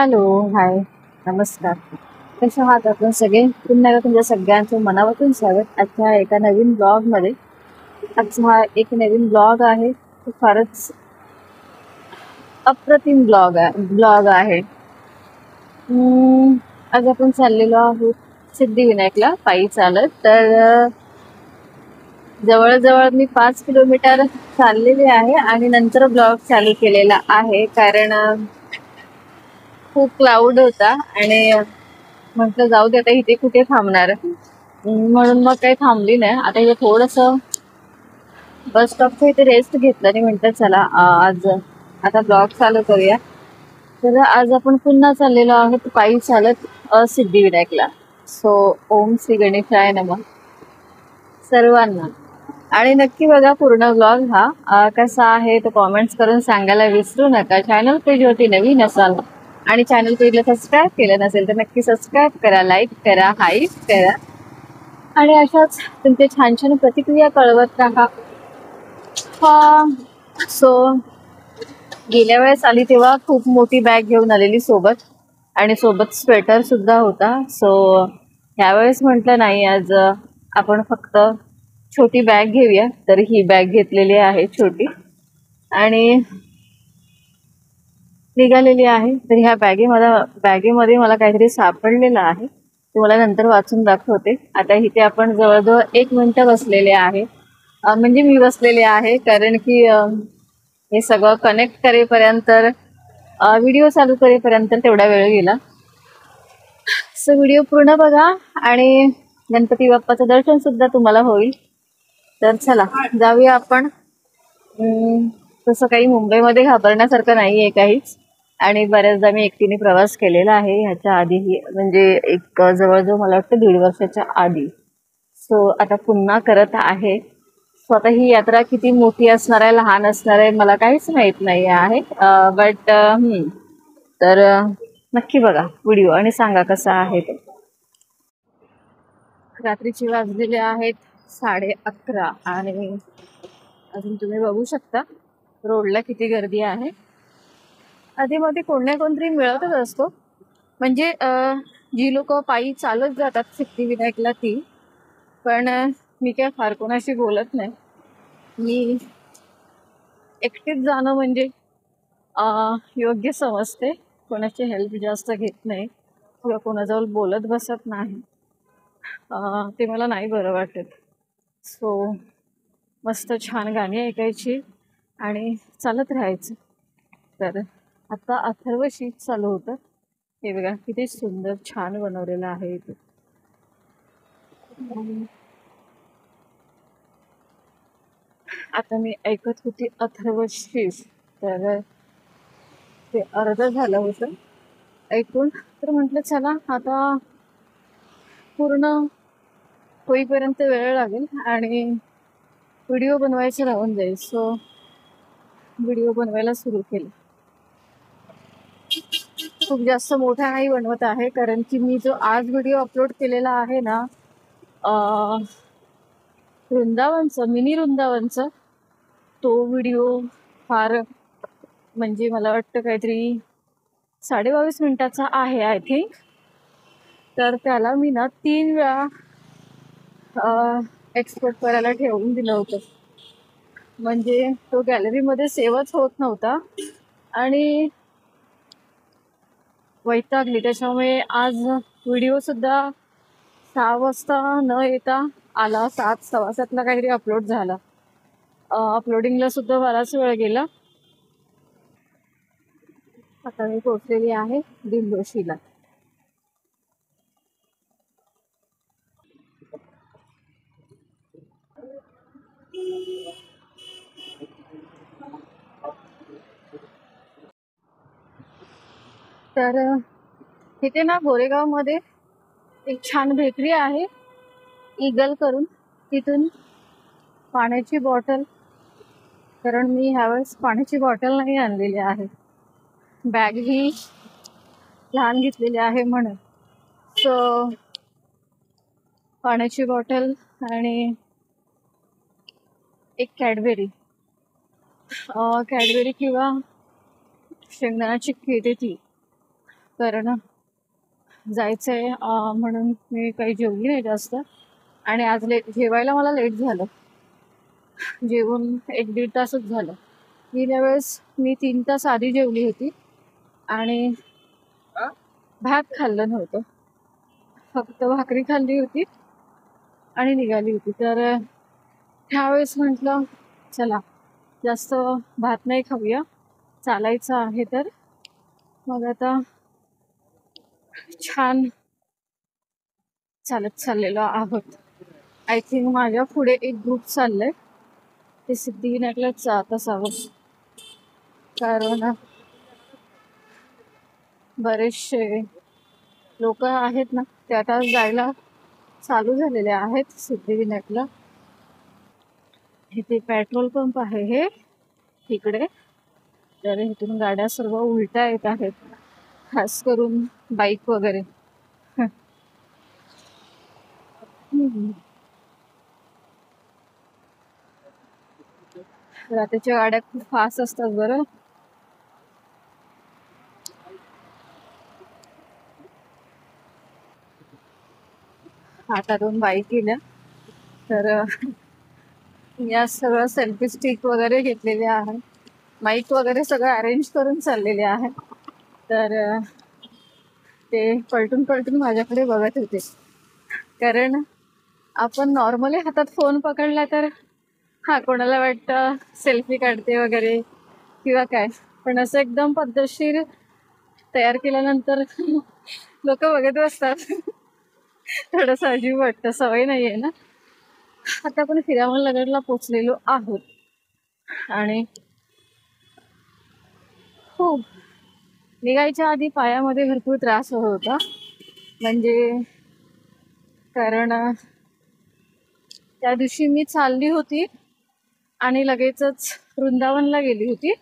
Hello, हाय, नमस्कार. कसे आहात आपण सगळे? पुन्हा एकदा तुमच्या सगळ्यांचं मनापासून स्वागत आजच्या एका नवीन ब्लॉगमध्ये. आजचा हा एक नवीन ब्लॉग आहे. तो फारच अप्रतिम ब्लॉग आहे. आज आपण चाललेलो आहोत सिद्धिविनायकला पायी चालत. तर जवळजवळ मी 5 किलोमीटर चाललेली आहे आणि नंतर ब्लॉग चालू केलेला आहे, कारण खूप क्लाउड होता आणि म्हटलं जाऊ दे, आता इथे कुठे थांबणार. म्हणून मग काही थांबली नाही. आता इथे थोडस बस स्टॉपच्या इथे रेस्ट घेतलं आणि म्हटलं चला आज आता ब्लॉग चालू करूया. तर आज आपण पुन्हा चाललेलो आहोत पायी चालत सिद्धिविनायकला. सो ओम श्री गणेशाय नमः सर्वांना. आणि नक्की बघा पूर्ण ब्लॉग हा कसा आहे तो कॉमेंट्स करून सांगायला विसरू नका. चॅनल पेजवरती नवीन असाल आणि चॅनल पेजला सबस्क्राईब केलं नसेल तर नक्की सबस्क्राईब करा, लाईक करा, हाईप करा आणि अशाच तुमचे छान छान प्रतिक्रिया कळवत राहा. सो गेल्या वेळेस आली तेव्हा खूप मोठी बॅग घेऊन आलेली सोबत आणि सोबत स्वेटर सुद्धा होता. सो ह्यावेळेस म्हटलं नाही, आज आपण फक्त छोटी बॅग घेऊया. तर ही बॅग घेतलेली आहे छोटी आणि निघालेली आहे. तर ह्या बॅगेमध्ये मला काहीतरी सापडलेलं आहे, ते मला नंतर वाचून दाखवते. आता इथे आपण जवळजवळ 1 मिनिट बसलेले आहे, म्हणजे मी बसलेले आहे, कारण की हे सगळं कनेक्ट करेपर्यंत व्हिडिओ चालू करेपर्यंत तेवढा वेळ गेला. सो व्हिडिओ पूर्ण बघा आणि गणपती बाप्पाचं दर्शन सुद्धा तुम्हाला होईल. तर चला जाऊया आपण. तसं काही मुंबईमध्ये घाबरण्यासारखं नाही आहे काहीच, आणि बऱ्याचदा मी एकटीने प्रवास केलेला आहे ह्याच्या आधीही, म्हणजे एक जवळजवळ मला वाटतं 1.5 वर्षाच्या आधी. सो आता पुन्हा करत आहे. स्वतः ही यात्रा किती मोठी असणार आहे, लहान असणार आहे, मला काहीच माहीत नाही आहे. बट तर नक्की बघा व्हिडिओ आणि सांगा कसा आहे तो. रात्रीचे वाजलेले आहेत 11:30 आणि अजून तुम्ही बघू शकता रोडला किती गर्दी आहे. आधीमध्ये कोण ना कोणतरी मिळतच असतो, म्हणजे जी लोक पायी चालत जातात सिद्धिविनायकला ती. पण मी काय फार कोणाशी बोलत नाही. मी एकटीच जाणं म्हणजे योग्य समजते. कोणाची हेल्प जास्त घेत नाही किंवा कोणाजवळ बोलत बसत नाही. ते मला नाही बरं वाटत. सो मस्त छान गाणी ऐकायची आणि चालत राहायचं. तर आता अथर्व शीट चालू होतं. हे बघा किती सुंदर छान बनवलेलं आहे इथे. आता मी ऐकत होती अथर्व शीट, तर ते अर्ध झालं होतं ऐकून. तर म्हटलं चला आता पूर्ण होईपर्यंत वेळ लागेल आणि व्हिडिओ बनवायचे राहून जाईल. सो व्हिडिओ बनवायला सुरू केलं. खूप जास्त मोठा नाही बनवत आहे, कारण की मी जो आज व्हिडिओ अपलोड केलेला आहे ना वृंदावनचा, मिनी वृंदावनचा, तो व्हिडिओ फार म्हणजे मला वाटतं काहीतरी 22.5 मिनिटाचा आहे आय थिंक. तर त्याला मी ना 3 वेळा एक्सपोर्ट करायला ठेवून दिलं होतं, म्हणजे तो गॅलरीमध्ये सेव्हच होत नव्हता आणि वैतागली. त्याच्यामुळे आज व्हिडिओ सुद्धा 6 वाजता न येता आला, 7 सव्वा 7ला काहीतरी अपलोड झाला. अपलोडिंगला सुद्धा बराच वेळ गेला. आता मी पोहोचलेली आहे दिंडोशीला. तर इथे ना गोरेगावमध्ये एक छान बेकरी आहे ईगल करून, तिथून पाण्याची बॉटल, कारण मी ह्यावेळेस पाण्याची बॉटल नाही आणलेली आहे, बॅग ही लहान घेतलेली आहे म्हणून. सो पाण्याची बॉटल आणि एक कॅडबेरी किंवा शेंगदाणा चिक्की येते ती. कारण जायचंय म्हणून मी काही जेवली नाही जास्त. आणि आज जेवायला मला लेट झालं. जेवून 1-1.5 तासच झालं. गेल्या वेळेस मी 3 तास आधी जेवली होती आणि भात खाल्लं नव्हतं, फक्त भाकरी खाल्ली होती आणि निघाली होती. तर ह्यावेळेस म्हटलं चला जास्त भात नाही खाऊया, चालायचं आहे तर मग आता छान चालत चाललेलो आहोत. आय थिंक माझ्या पुढे एक ग्रुप चाललंय, ते सिद्धिविनायकलाच जात असावं, कारण बरेचसे लोक आहेत ना ते आता जायला चालू झालेले आहेत सिद्धिविनायकला. इथे पेट्रोल पंप आहे हे इकडे, तर इथून गाड्या सर्व उलट्या येत आहेत, खास करून बाईक वगैरे. रात्रीच्या गाड्या खूप फास्ट असतात बरं. हातातून बाईक गेल्या तर या सगळं सेल्फी स्टिक वगैरे घेतलेले आहे, माईक वगैरे सगळं अरेंज करून चाललेले आहे. तर ते पलटून पलटून माझ्याकडे बघत होते, कारण आपण नॉर्मली हातात फोन पकडला तर कोणाला वाटतं सेल्फी काढते वगैरे किंवा काय, पण असं एकदम पद्धतशीर तयार केल्यानंतर लोक बघत बसतात. थोडंसं अजीब वाटतं, सवय नाही आहे ना. आता आपण हिरामन नगरला पोचलेलो आहोत आणि खूप निघायच्या आधी पायामध्ये भरपूर त्रास होत होता, म्हणजे कारण त्या दिवशी मी चालली होती आणि लगेचच वृंदावनला गेली होती.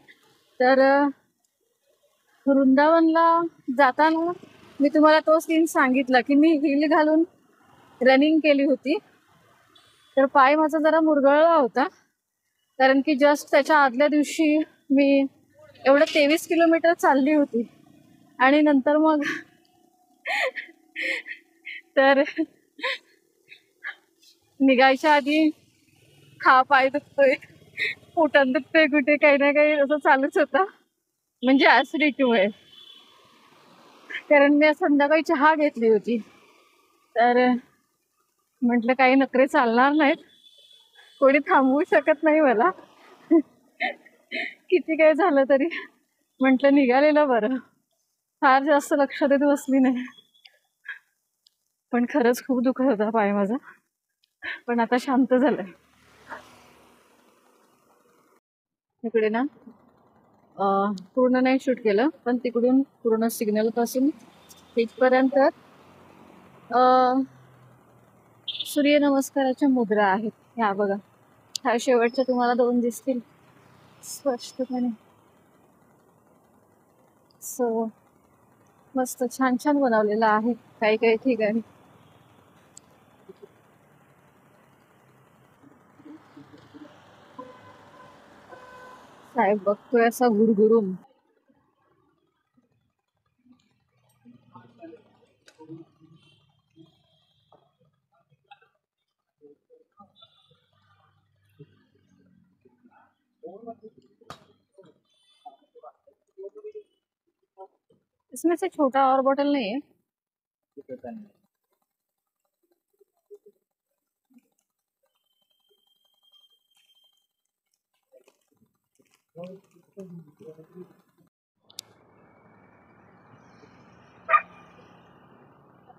तर वृंदावनला जाताना मी तुम्हाला तो सीन सांगितला की मी हिल घालून रनिंग केली होती, तर पाय माझा जरा मुरगळला होता, कारण की जस्ट त्याच्या आदल्या दिवशी मी एवढं 23 किलोमीटर चालली होती आणि नंतर मग तर निघायच्या आधी पाय दुखतोय, पोटात दुखतोय, कुठे काही ना काही असं चालूच होतं, म्हणजे ऍसिडिटीमुळे. कारण मी संध्याकाळी चहा घेतली होती, तर म्हटलं काही नखरे चालणार नाहीत, कोणी थांबवू शकत नाही मला. किती काय झालं तरी म्हटलं निघालेलं बरं, फार जास्त लक्ष देत बसली नाही. पण खरंच खूप दुखत होता पाय माझा, पण आता शांत झालंय. इकडे ना पूर्ण नाही शूट केलं, पण तिकडून पूर्ण सिग्नल पासून इथपर्यंत सूर्यनमस्काराच्या मुद्रा आहेत ह्या बघा. ह्या शेवटच्या तुम्हाला 2 दिसतील स्पष्टपणे. सो मस्त छान छान बनवलेलं आहे काही काही ठिकाणी. साहेब बघतोय असा गुरगुरून. इसमें से छोटा और बॉटल नहीं है?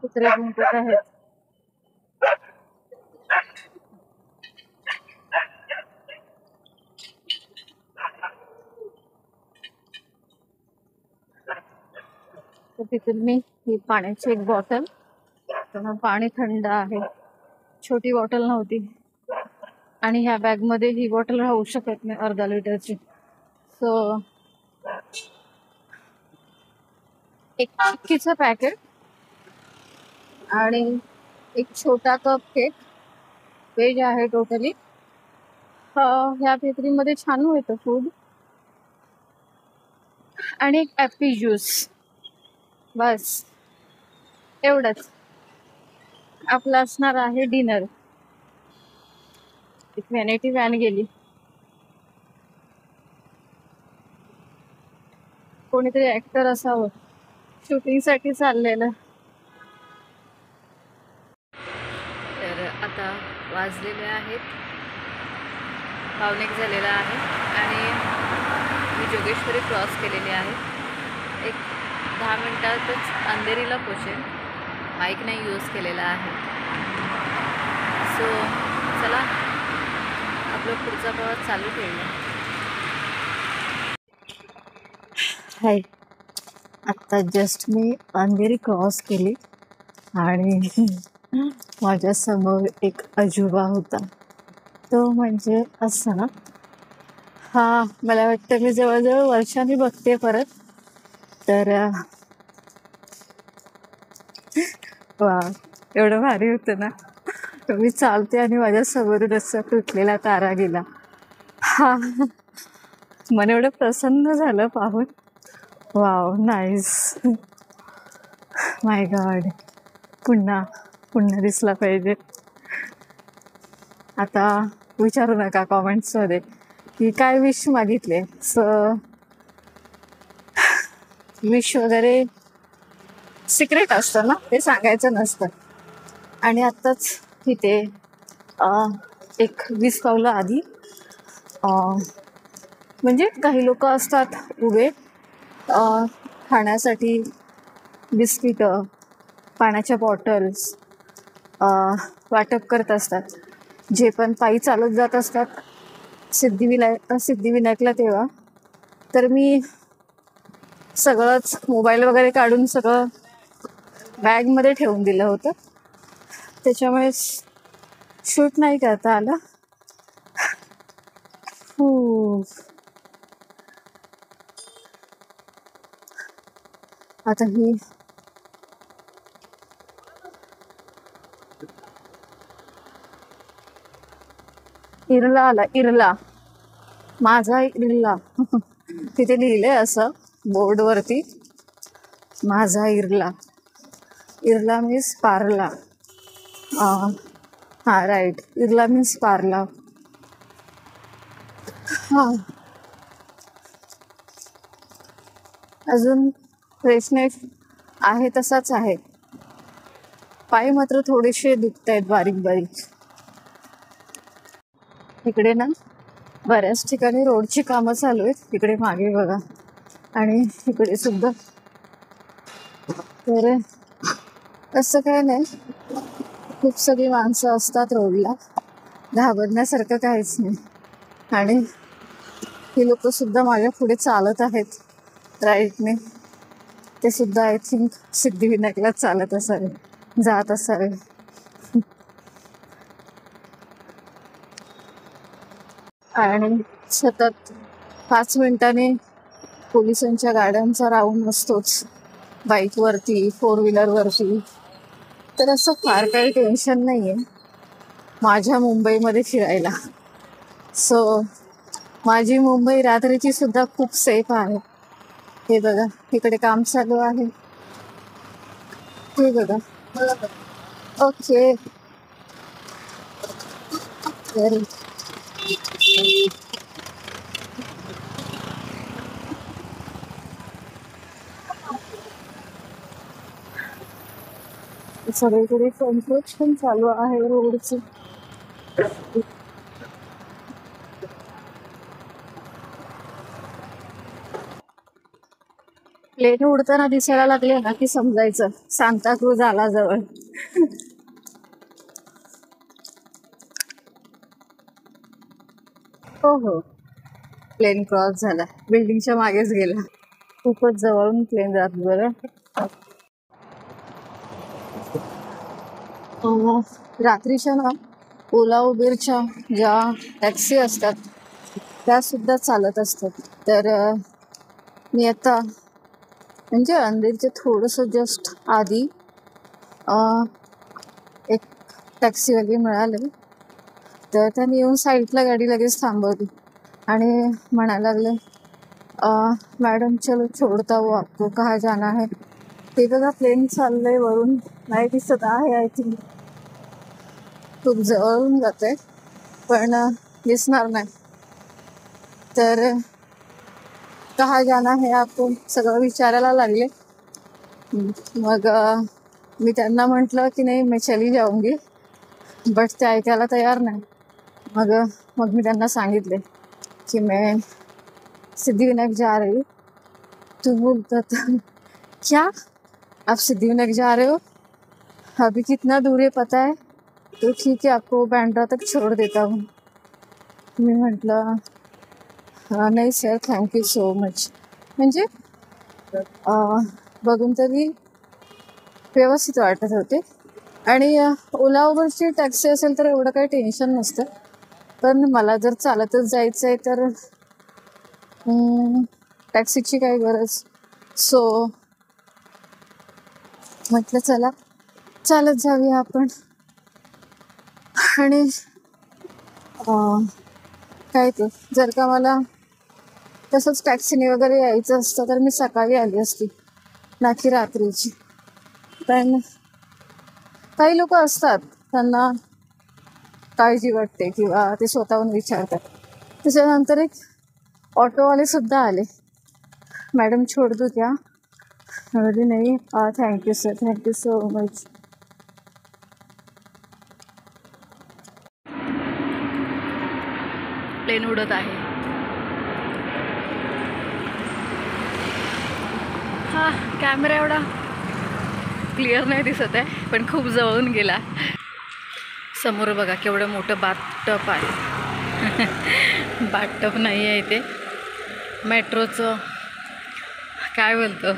कुत्रे भुंकत आहेत. तर तिथून मी ही पाण्याची एक बॉटल, पाणी थंड आहे, छोटी बॉटल नव्हती आणि ह्या बॅग मध्ये ही बॉटल राहू शकत नाही, अर्धा लिटरची. सो एक चिक्कीचं पॅकेट आणि एक छोटा कप केक, व्हेज आहे टोटली. ह्या बेकरीमध्ये छान मिळतं फूड. आणि एक ॲपी ज्यूस. बस एवढंच आपलं असणार आहे डिनर. एक व्हॅनिटी व्हॅन गेली, कोणीतरी ऍक्टर असावं शूटिंग साठी चाललेलं. तर आता वाजलेले आहेत 1:15 झालेला आहे आणि मी जोगेश्वरी क्रॉस केलेली आहे. एक 10 मिनिटातच अंधेरीला पोचेल. माईक नाही यूज केलेला आहे. सो चला आपलं पुढचा प्रवास चालू ठेवूया. हाय, आत्ता जस्ट मी अंधेरी क्रॉस केली आणि माझ्या समोर एक अजूबा होता. तो म्हणजे असा, हा मला वाटतं मी जवळजवळ वर्षांनी बघते परत. तर वा, एवढं भारी होतं ना. मी चालते आणि माझ्या समोरून असा तुटलेला तारा गेला. हा, मला एवढं प्रसन्न झालं पाहून. Wow, nice. माय गॉड, पुन्हा पुन्हा दिसला पाहिजे. आता विचारू नका कॉमेंट्स मध्ये की काय विश मागितले. विश वगैरे सिक्रेट असतं ना, ते सांगायचं नसतं. आणि आत्ताच तिथे एक 20 पावलं आधी म्हणजे काही लोक असतात उभे खाण्यासाठी, बिस्किट, पाण्याच्या बॉटल्स वाटप करत असतात. जे पण पायी चालत जात असतात सिद्धिविनायकला तेव्हा. तर मी सगळंच मोबाईल वगैरे काढून सगळं बॅगमध्ये ठेवून दिलं होतं, त्याच्यामुळे शूट नाही करता आलं. आता ही इरला आला, इरला, माझा इरला. तिथे लिहिलंय असं बोर्डवरती, माझा इरला. इरला मीन्स पार्ला. हा राईट, इरला मीन्स पार्ला. हा, अजून फ्रेशनेस आहे तसाच आहे. पाय मात्र थोडेसे दुखत आहेत बारीक बारीक. इकडे ना बऱ्याच ठिकाणी रोडची कामं चालू आहेत. तिकडे मागे बघा आणि इकडे सुद्धा. तर असं काय नाही, खूप सगळी माणसं असतात रोडला, घाबरण्यासारखं काहीच नाही. आणि ही लोक सुद्धा माझ्या पुढे चालत आहेत राईटने. ते सुद्धा आय थिंक सिद्धिविनायकला चालत असावे, जात असावे. आणि सतत 5 मिनिटांनी पोलिसांच्या गाड्यांचा राऊंड असतोच, बाईकवरती, 4 व्हीलरवरती. तर असं फार काही टेन्शन नाहीये माझ्या मुंबईमध्ये फिरायला. सो माझी मुंबई रात्रीची सुद्धा खूप सेफ आहे. हे बघा, इकडे काम चालू आहे, हे बघा. ओके, सगळीकडे कन्स्ट्रक्शन चालू आहे रोडचं. प्लेन उडताना दिसायला लागले ना की समजायचं सांताक्रूज आला जवळ. हो हो, प्लेन क्रॉस झाला, बिल्डिंगच्या मागेच गेला. खूपच जवळून प्लेन जात. बरं, रात्रीच्या ना ओला उबेरच्या ज्या टॅक्सी असतात त्या सुद्धा चालत असतात. तर मी आता म्हणजे अंधेरीच्या थोडंसं जस्ट आधी एक टॅक्सीवाली मिळाले. तर त्याने येऊन साईडला गाडी लगेच थांबवली आणि म्हणायला लागले, मैडम चलो छोड़ता हूँ आपको, कहाँ जाना है. ते बघा प्लेन चाललंय वरून, नाही दिसत आहे. आय थिंक खूप जवळून जाते पण दिसणार नाही. तर कहा जाना है आपको सगळं विचारायला लागले. मग मी त्यांना म्हटलं की नाही मी चली जाऊंगी, बट ते ऐकायला तयार नाही. मग मग मी त्यांना सांगितले कि मैं सिद्धिविनायक जा रही हूँ. तो बोलता था क्या आप सिद्धिविनायक जा रहे हो, अभी कितना दूर है पता है, तो ठीक है आपको बांद्रा तक छोड़ देता हूँ. मी म्हटलं नाही सर थँक्यू सो मच. म्हणजे बघून तरी व्यवस्थित वाटत होते. आणि ओला उबरची टॅक्सी असेल तर एवढं काही टेन्शन नसतं, पण मला जर चालतच जायचं आहे तर टॅक्सीची काही गरज. सो म्हटलं चला चालत जाऊया आपण. आणि काय ते जर का मला तसंच टॅक्सीने वगैरे यायचं असतं तर मी सकाळी आली असती ना की रात्रीची. पण काही लोक असतात त्यांना काळजी वाटते किंवा ते स्वतःहून विचारतात. त्याच्यानंतर एक ऑटोवाले सुद्धा आले. मॅडम छोड दो क्या, म्हणजे नाही thank you sir thank you so much. Plane उडत आहे. हा कॅमेरा एवढा क्लिअर नाही दिसत आहे पण खूप जवळून गेला. समोर बघा केवढं मोठं बाथटब आहे. बाथटब नाही आहे इथे, मेट्रोचं काय बोलतो,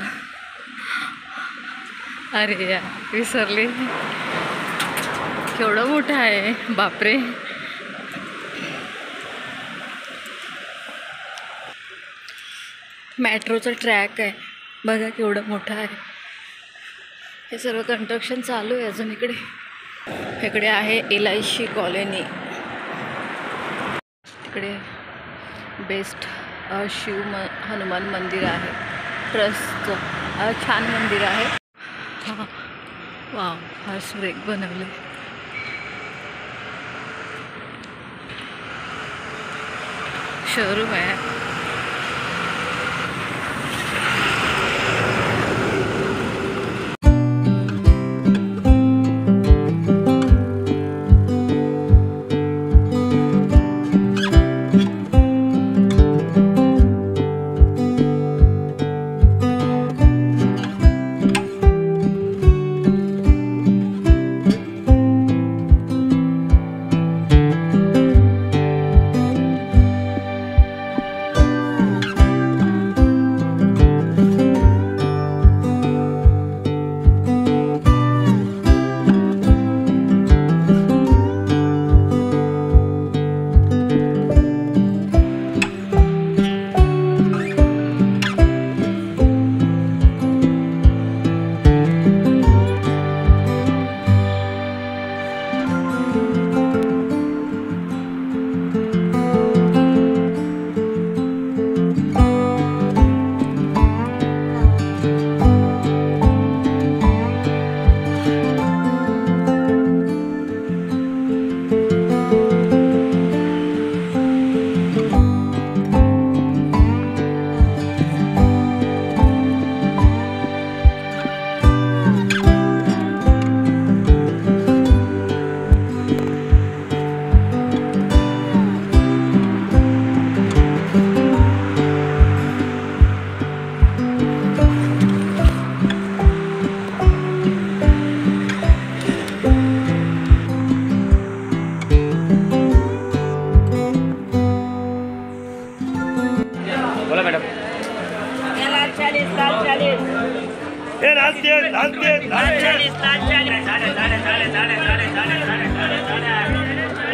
अरे या विसरले. केवढं मोठं आहे बापरे. मेट्रोचं ट्रॅक आहे बघा केवढं मोठं आहे. हे सर्व कन्स्ट्रक्शन चालू आहे अजून. इकडे आहे LIC कॉलनी. तिकडे बेस्ट हनुमान मंदिर आहे ट्रस्टचं. छान मंदिर आहे. हां वाव, हा ब्रेक बनवले. शोरूम आहे.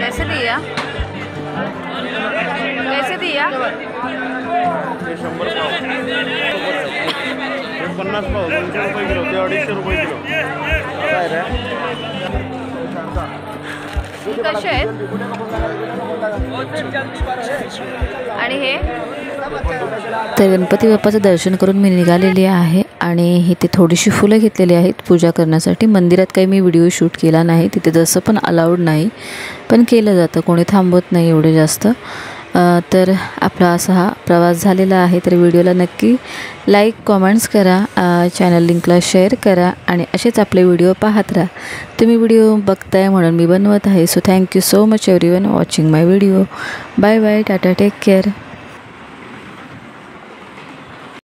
कैसे दिया, कैसे दिया? 100 पाव, 50 पाव, 200 रुपये किलो, 250 रुपये किलो. काय रे कसे आहेत? आणि हे तर गणपती बाप्पाचं दर्शन करून मी निघालेली आहे आणि इथे थोडीशी फुलं घेतलेली आहेत पूजा करण्यासाठी. मंदिरात काही मी व्हिडिओ शूट केला नाही, तिथे जसं पण अलाउड नाही, पण केलं जातं, कोणी थांबवत नाही एवढे जास्त. तर आपला असा हा प्रवास झालेला आहे. तर व्हिडिओला नक्की लाईक कॉमेंट्स करा, चॅनल लिंकला शेअर करा आणि असेच आपले व्हिडिओ पाहत राहा. तुम्ही व्हिडिओ बघताय म्हणून मी बनवत आहे. So thank you so much everyone watching my video. Bye bye, tata, take care.